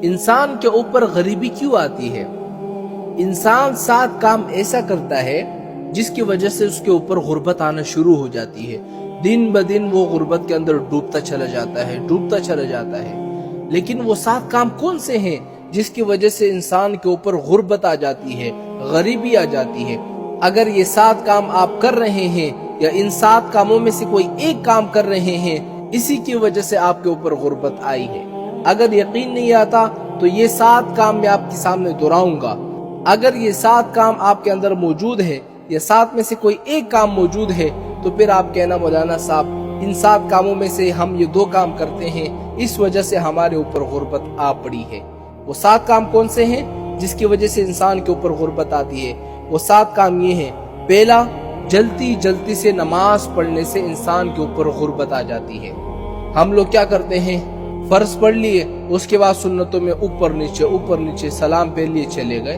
انسان کے اوپر غریبی کیوں آتی ہے؟ انسان 7 کام ایسا کرتا ہے جس کی وجہ سے اس کے اوپر غربت آنا شروع ہو جاتی ہے۔ دن بدن وہ غربت کے اندر ڈوبتا چلا جاتا ہے۔ لیکن وہ 7 کام کون سے ہیں جس کی وجہ سے انسان کے اوپر غربت آ جاتی ہے، غریبی آ جاتی ہے؟ اگر یہ 7 کام آپ کر رہے ہیں یا ان 7 کاموں میں سے کوئی ایک کام کر رہے ہیں، اسی کی وجہ سے آپ کے اوپر غربت آئی ہے۔ اگر یقین نہیں آتا تو یہ 7 کام میں آپ کے سامنے دہراؤں گا۔ اگر یہ 7 کام آپ کے اندر موجود ہے یا 7 میں سے کوئی ایک کام موجود ہے تو پھر آپ کہنا مولانا صاحب ان 7 کاموں میں سے ہم یہ 2 کام کرتے ہیں، اس وجہ سے ہمارے اوپر غربت آ پڑی ہے۔ وہ 7 کام کون سے ہیں جس کی وجہ سے انسان کے اوپر غربت آتی ہے؟ وہ 7 کام یہ ہیں۔ پہلا، جلدی سے نماز پڑھنے سے انسان کے اوپر غربت آ جاتی ہے۔ ہم لوگ کیا کرتے ہیں؟ فرض پڑھ لیے، اس کے بعد سنتوں میں اوپر نیچے سلام پھیر لیے چلے گئے۔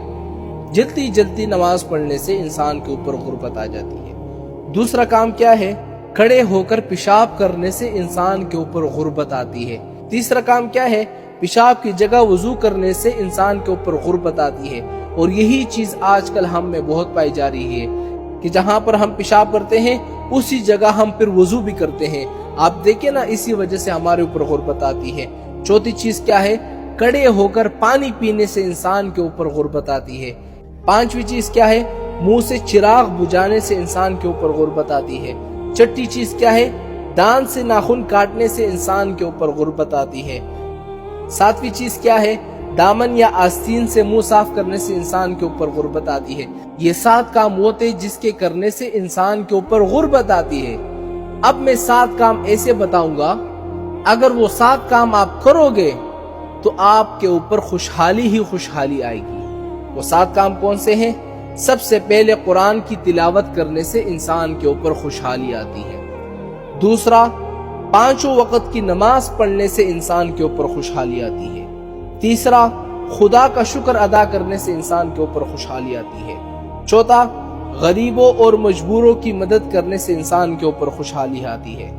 جلدی نماز پڑھنے سے انسان کے اوپر غربت آ جاتی ہے۔ دوسرا کام کیا ہے؟ کھڑے ہو کر پیشاب کرنے سے انسان کے اوپر غربت آتی ہے۔ تیسرا کام کیا ہے؟ پیشاب کی جگہ وضو کرنے سے انسان کے اوپر غربت آتی ہے۔ اور یہی چیز آج کل ہم میں بہت پائی جا رہی ہے کہ جہاں پر ہم پیشاب کرتے ہیں اسی جگہ ہم پھر وضو بھی کرتے ہیں۔ آپ دیکھیں نا، اسی وجہ سے ہمارے اوپر غربت آتی ہے۔ چوتھی چیز کیا ہے؟ کھڑے ہو کر پانی پینے سے انسان کے اوپر غربت آتی ہے۔ پانچویں چیز کیا ہے؟ منہ سے چراغ بجھانے سے انسان کے اوپر غربت آتی ہے۔ چھٹی چیز کیا ہے؟ دانت سے ناخن کاٹنے سے انسان کے اوپر غربت آتی ہے۔ ساتویں چیز کیا ہے؟ دامن یا آستین سے منہ صاف کرنے سے انسان کے اوپر غربت آتی ہے۔ یہ 7 کام ہوتے جس کے کرنے سے انسان کے اوپر غربت آتی ہے۔ اب میں 7 کام ایسے بتاؤں گا، اگر وہ 7 کام آپ کرو گے تو آپ کے اوپر خوشحالی ہی خوشحالی آئے گی۔ وہ 7 کام کون سے ہیں؟ سب سے پہلے قرآن کی تلاوت کرنے سے انسان کے اوپر خوشحالی آتی ہے۔ دوسرا، 5 وقت کی نماز پڑھنے سے انسان کے اوپر خوشحالی آتی ہے۔ تیسرا، خدا کا شکر ادا کرنے سے انسان کے اوپر خوشحالی آتی ہے۔ چوتھا، غریبوں اور مجبوروں کی مدد کرنے سے انسان کے اوپر خوشحالی آتی ہے۔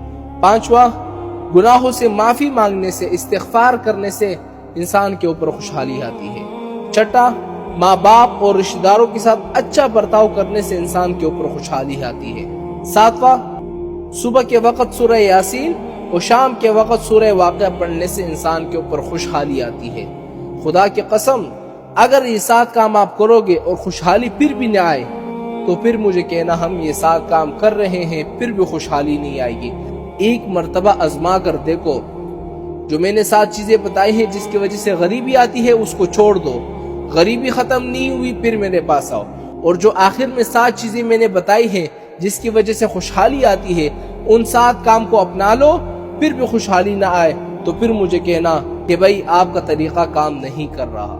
پانچواں، گناہوں سے معافی مانگنے سے، استغفار کرنے سے انسان کے اوپر خوشحالی آتی ہے۔ چھٹا، ماں باپ اور رشتہ داروں کے ساتھ اچھا برتاؤ کرنے سے انسان کے اوپر خوشحالی آتی ہے۔ ساتواں، صبح کے وقت سورہ یاسین اور شام کے وقت سورہ واقعہ پڑھنے سے انسان کے اوپر خوشحالی آتی ہے۔ خدا کی قسم، اگر یہ 7 کام آپ کرو گے اور خوشحالی پھر بھی نہ آئے تو پھر مجھے کہنا ہم یہ 7 کام کر رہے ہیں پھر بھی خوشحالی نہیں آئے گی۔ ایک مرتبہ آزما کر دیکھو، جو میں نے 7 چیزیں بتائی ہیں جس کی وجہ سے غریبی آتی ہے اس کو چھوڑ دو۔ غریبی ختم نہیں ہوئی پھر میرے پاس آؤ، اور جو آخر میں 7 چیزیں میں نے بتائی ہیں جس کی وجہ سے خوشحالی آتی ہے ان 7 کام کو اپنا لو، پھر بھی خوشحالی نہ آئے تو پھر مجھے کہنا کہ بھائی آپ کا طریقہ کام نہیں کر رہا۔